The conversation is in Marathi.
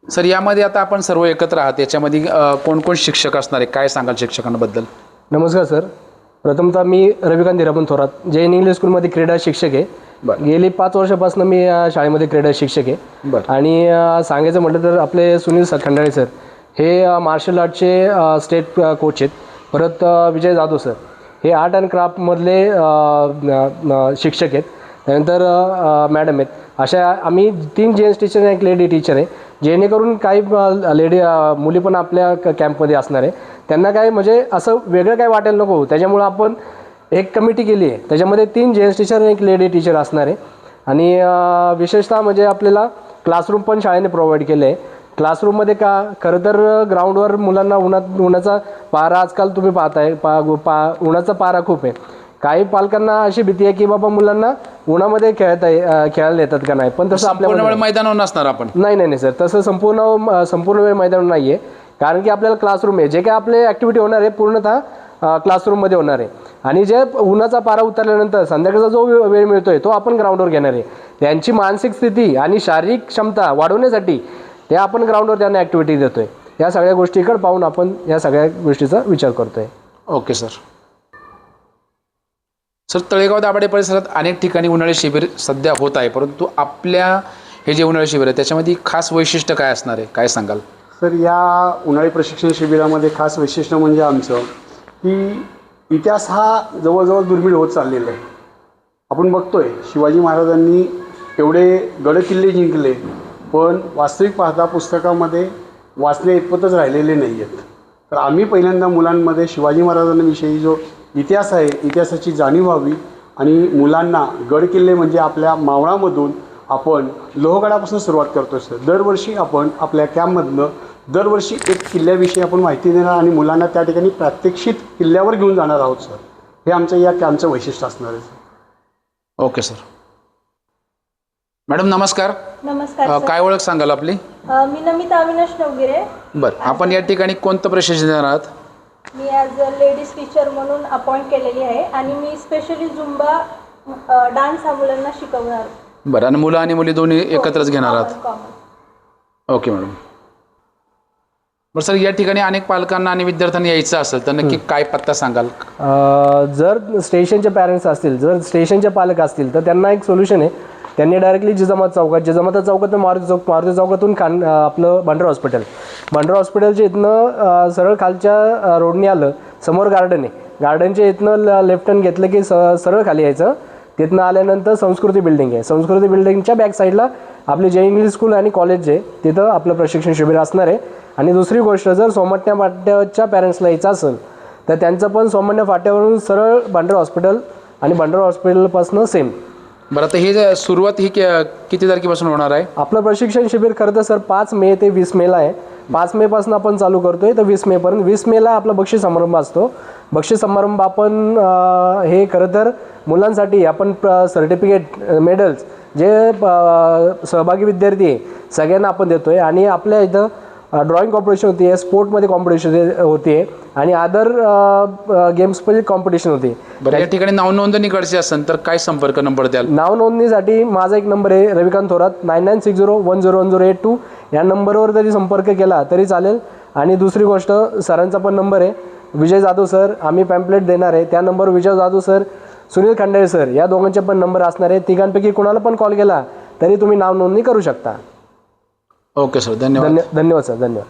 सर यामध्ये आता आपण सर्व एकत्र आहात, याच्यामध्ये कोण कोण शिक्षक असणार आहे, काय सांगाल शिक्षकांबद्दल? नमस्कार सर. प्रथमतः मी रविकांत हिरामन थोरात, जैन इंग्लिश स्कूलमध्ये क्रीडा शिक्षक आहे. गेली 5 वर्षापासून मी या शाळेमध्ये क्रीडा शिक्षक आहे. आणि सांगायचं म्हटलं तर आपले सुनील खंडाळे सर हे मार्शल आर्टचे स्टेट कोच आहेत. परत विजय जाधव सर हे आर्ट अँड क्राफ्टमधले शिक्षक आहेत. त्यानंतर मॅडम आहेत. अशा आम्ही 3 जेंट्स टीचर आणि 1 लेडी टीचर आहे, जेणेकरून काही लेडी मुली पण आपल्या कॅम्पमध्ये असणार आहे. त्यांना काय म्हणजे असं वेगळं काय वाटायला नको, त्याच्यामुळं आपण एक कमिटी केली आहे. त्याच्यामध्ये 3 जेंट्स टीचर आणि 1 लेडी टीचर असणार आहे. आणि विशेषतः म्हणजे आपल्याला क्लासरूम पण शाळेने प्रोव्हाइड केलं आहे. क्लासरूममध्ये का खरं तर ग्राउंडवर मुलांना उन्हाचा पारा आजकाल तुम्ही पाहताय, उन्हाचा पारा खूप आहे. काही पालकांना अशी भीती आहे की बाबा मुलांना उन्हामध्ये खेळायला येतात का नाही, पण तसं आपल्या मैदानावर नसणार आपण. नाही सर, तसं संपूर्ण वेळ मैदान नाही आहे. कारण की आपल्याला क्लासरूम आहे, जे काही आपले ॲक्टिव्हिटी होणार आहे पूर्णतः क्लासरूममध्ये होणार आहे. आणि जे उन्हाचा पारा उतरल्यानंतर संध्याकाळचा जो वेळ मिळतोय तो आपण ग्राउंडवर घेणार आहे. त्यांची मानसिक स्थिती आणि शारीरिक क्षमता वाढवण्यासाठी ते आपण ग्राउंडवर त्यांना ॲक्टिव्हिटी देतोय. या सगळ्या गोष्टीकडे पाहून आपण या सगळ्या गोष्टीचा विचार करतोय. Okay sir. Sir Talegaon Dabhade परिसरात अनेक ठिकाणी उन्हाळी शिबिर सध्या होत आहे, परंतु आपल्या हे जे उन्हाळी शिबिर आहे त्याच्यामध्ये खास वैशिष्ट्य काय असणार आहे, काय सांगाल? सर या उन्हाळी प्रशिक्षण शिबिरामध्ये खास वैशिष्ट्य म्हणजे आमचं की इतिहास हा जवळजवळ दुर्मिळ होत चाललेला आहे. आपण बघतोय शिवाजी महाराजांनी एवढे गडकिल्ले जिंकले, पण वास्तविक पाहता पुस्तकामध्ये वाचण्या इतपतच राहिलेले नाही आहेत. तर आम्ही पहिल्यांदा मुलांमध्ये शिवाजी महाराजांविषयी जो इतिहास आहे इतिहासाची जाणीव व्हावी आणि मुलांना गडकिल्ले म्हणजे आपल्या मावळामधून आपण लोहगडापासून सुरुवात करतो सर. दरवर्षी आपण आपल्या कॅम्पमधनं दरवर्षी एक किल्ल्याविषयी आपण माहिती देणार आणि मुलांना त्या ठिकाणी प्रात्यक्षिक किल्ल्यावर घेऊन जाणार आहोत सर. हे आमचं या कॅम्पचं वैशिष्ट्य असणार आहे सर. Okay sir. मॅडम नमस्कार. नमस्कार. काय ओळख सांगाल आपली? मी नमिता अविनाश नवगिरे. बरं, आपण या ठिकाणी कोणतं प्रशिक्षण देणार आहात? मी ॲज अ लेडीज टीचर म्हणून अपॉइंट केलेली आहे आणि मी स्पेशली झुंबा डान्स हा मुलांना शिकवणार. बरं, आणि मुलं आणि मुली दोन्ही एकत्रच घेणार आहात? Okay madam. बरं सर, या ठिकाणी अनेक पालकांना आणि विद्यार्थ्यांना यायचं असेल तर नक्की काय पत्ता सांगाल? जर स्टेशनचे पॅरेंट्स असतील, जर स्टेशनचे पालक असतील तर त्यांना एक सोल्युशन आहे. त्यांनी डायरेक्टली जिजामाता चौकातून मारुती चौकातून आपलं भंडारा हॉस्पिटलच्या इथनं सरळ खालच्या रोडने आलं, समोर गार्डन आहे, गार्डनच्या इथनं लेफ्ट टर्न घेतलं की सरळ खाली यायचं. तिथनं आल्यानंतर संस्कृती बिल्डिंग आहे, संस्कृती बिल्डिंगच्या बॅक साईडला आपली जैन इंग्लिश स्कूल आणि कॉलेज आहे, तिथं आपलं प्रशिक्षण शिबिर असणार आहे. आणि दुसरी गोष्ट, जर सोमण्या फाट्याच्या पॅरेंट्सला यायचं असेल तर त्यांचं पण सोमण्या फाट्यावरून सरळ भंडारा हॉस्पिटल आणि भंडारा हॉस्पिटलपासून सेम. बरं, आता हे सुरुवात ही किती तारखेपासून होणार आहे? आपलं प्रशिक्षण शिबिर खरं तर सर 5 मे ते 20 मेला आहे. 5 मेपासून आपण चालू करतोय तर 20 मेपर्यंत. 20 मेला आपला बक्षीस समारंभ असतो. बक्षीस समारंभ आपण हे खरं तर मुलांसाठी आपण सर्टिफिकेट मेडल्स जे सहभागी विद्यार्थी आहे सगळ्यांना आपण देतोय. आणि आपल्या इथं ड्रॉइंग कॉम्पिटिशन होती आहे, स्पोर्टमध्ये कॉम्पिटिशन होती आहे आणि अदर गेम्समध्ये कॉम्पिटिशन होती. बरं, या ठिकाणी नावनोंदणी करायची असेल तर काय संपर्क नंबर द्याल? नावनोंदणीसाठी माझा एक नंबर आहे रविकांत थोरात 9960101082. या नंबरवर जरी संपर्क केला तरी चालेल. आणि दुसरी गोष्ट, सरांचा पण नंबर आहे विजय जाधव सर, आम्ही पॅम्पलेट देणार आहे त्या नंबरवर विजय जाधव सर, सुनील खंडाळे सर या दोघांचे पण नंबर असणार आहे. तिघांपैकी कोणाला पण कॉल केला तरी तुम्ही नाव नोंदणी करू शकता. ओके सर, धन्यवाद. धन्यवाद सर, धन्यवाद.